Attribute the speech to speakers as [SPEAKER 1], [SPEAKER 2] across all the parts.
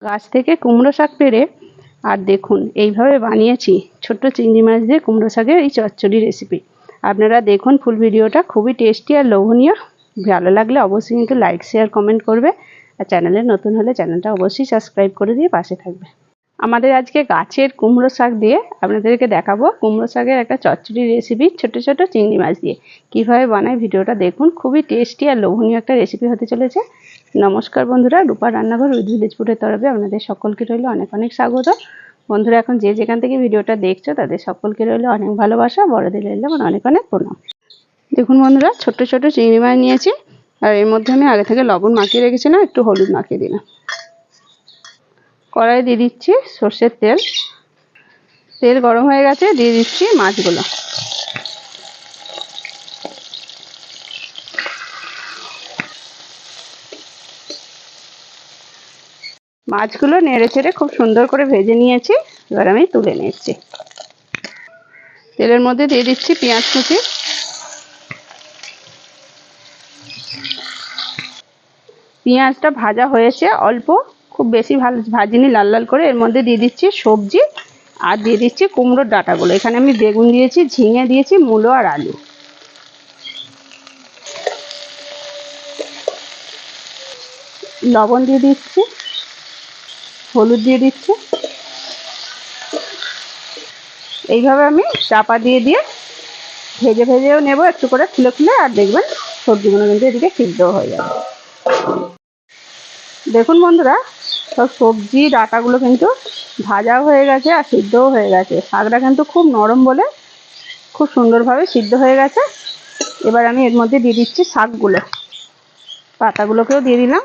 [SPEAKER 1] গাছ থেকে কুমড়ো শাক পেড়ে আর দেখুন এইভাবে বানিয়েছি ছোট্ট চিংড়ি মাছ দিয়ে কুমড়ো শাকের এই চচ্চড়ি রেসিপি। আপনারা দেখুন ফুল ভিডিওটা, খুবই টেস্টি আর লোভনীয়। ভালো লাগলে অবশ্যই কিন্তু লাইক শেয়ার কমেন্ট করবে, আর চ্যানেলে নতুন হলে চ্যানেলটা অবশ্যই সাবস্ক্রাইব করে দিয়ে পাশে থাকবে। আমাদের আজকে গাছের কুমড়ো শাক দিয়ে আপনাদেরকে দেখাবো কুমড়ো শাকের একটা চচ্চড়ি রেসিপি ছোট ছোট চিংড়ি মাছ দিয়ে। কীভাবে বানায় ভিডিওটা দেখুন, খুবই টেস্টি আর লোভনীয় একটা রেসিপি হতে চলেছে। নমস্কার বন্ধুরা, রূপার রান্নাঘর উইথ ভিলেজ ফুডের তরফে আপনাদের সকলকে রইল অনেক অনেক স্বাগত। বন্ধুরা এখন যে যেখান থেকে ভিডিওটা দেখছো তাদের সকলকে রইল অনেক ভালোবাসা, বড়দের রইল আমার অনেক অনেক প্রণাম। দেখুন বন্ধুরা, ছোট ছোট চিংড়ি মাছ নিয়েছি, আর এর মধ্যে আমি আগে থেকে লবণ মাখিয়ে রেখেছিলাম, একটু হলুদ মাখিয়ে দিলাম। কড়াই দিয়ে দিচ্ছি সর্ষের তেল। তেল গরম হয়ে গেছে, দিয়ে দিচ্ছি মাছগুলো। মাছগুলো নেড়ে চেড়ে খুব সুন্দর করে ভেজে নিয়েছি, এবার আমি তুলে নিচ্ছি। তেলের মধ্যে দিয়ে দিচ্ছি পেঁয়াজ কুচি। পেঁয়াজটা ভাজা হয়েছে অল্প, খুব বেশি ভাজিনি, লাল লাল করে। এর মধ্যে দিয়ে দিচ্ছি সবজি, আর দিয়ে দিচ্ছি কুমড়োর ডাঁটাগুলো। এখানে আমি বেগুন দিয়েছি, ঝিঙে দিয়েছি, মূলো আর আলু। লবণ দিয়ে দিচ্ছি, হলুদ দিয়ে দিচ্ছি। এইভাবে আমি চাপা দিয়ে ভেজে ভেজেও নেব একটু করে খুলে খুলে, আর দেখবেন সবজিগুলো কিন্তু এদিকে সিদ্ধ হয়ে যাবে। দেখুন বন্ধুরা, সব সবজি ডাঁটাগুলো কিন্তু ভাজাও হয়ে গেছে আর সিদ্ধও হয়ে গেছে। শাকটা কিন্তু খুব নরম বলে খুব সুন্দরভাবে সিদ্ধ হয়ে গেছে। এবার আমি এর মধ্যে দিয়ে দিচ্ছি শাকগুলো, পাতাগুলোকেও দিয়ে দিলাম।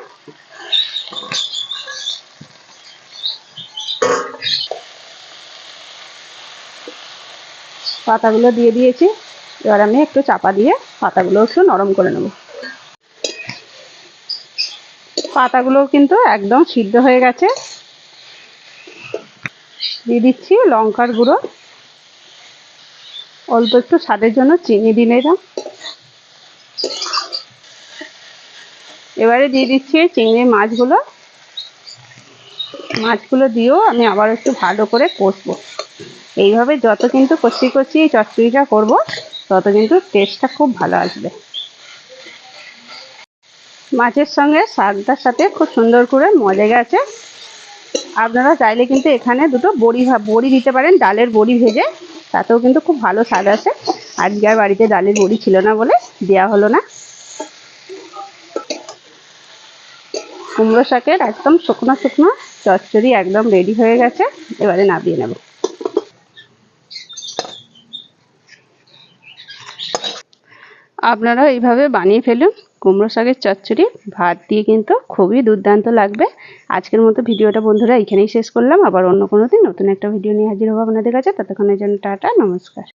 [SPEAKER 1] পাতাগুলো দিয়ে দিয়েছি, এবার আমি একটু চাপা দিয়ে পাতাগুলো একটু নরম করে নেব। পাতাগুলো কিন্তু একদম সিদ্ধ হয়ে গেছে। দিয়ে দিচ্ছি লঙ্কার গুঁড়ো, অল্প একটু স্বাদের জন্য চিনি দিয়ে নিলাম। এবারে দিয়ে দিচ্ছি চিংড়ি মাছগুলো দিয়েও আমি আবার একটু ভালো করে কষবো। এইভাবে যত কিন্তু কষি কষি এই চচ্চড়িটা করবো, তত কিন্তু টেস্টটা খুব ভালো আসবে। মাছের সঙ্গে শাকটার সাথে খুব সুন্দর করে মজে গেছে। আপনারা চাইলে কিন্তু এখানে দুটো বড়ি দিতে পারেন, ডালের বড়ি ভেজে, তাতেও কিন্তু খুব ভালো স্বাদ আসে। আজকে আর বাড়িতে ডালের বড়ি ছিল না বলে দেওয়া হলো না। কুমড়ো শাকের একদম শুকনো শুকনো চচ্চড়ি একদম রেডি হয়ে গেছে, এবারে নামিয়ে নেব। আপনারা এইভাবে বানিয়ে ফেলুন কুমড়ো শাকের চচ্চড়ি, ভাত দিয়ে কিন্তু খুবই দুর্দান্ত লাগবে। আজকের মতো ভিডিওটা বন্ধুরা এখানেই শেষ করলাম। আবার অন্য কোনো দিন নতুন একটা ভিডিও নিয়ে হাজির হবো আপনাদের কাছে। ততক্ষণের জন্য টাটা, নমস্কার।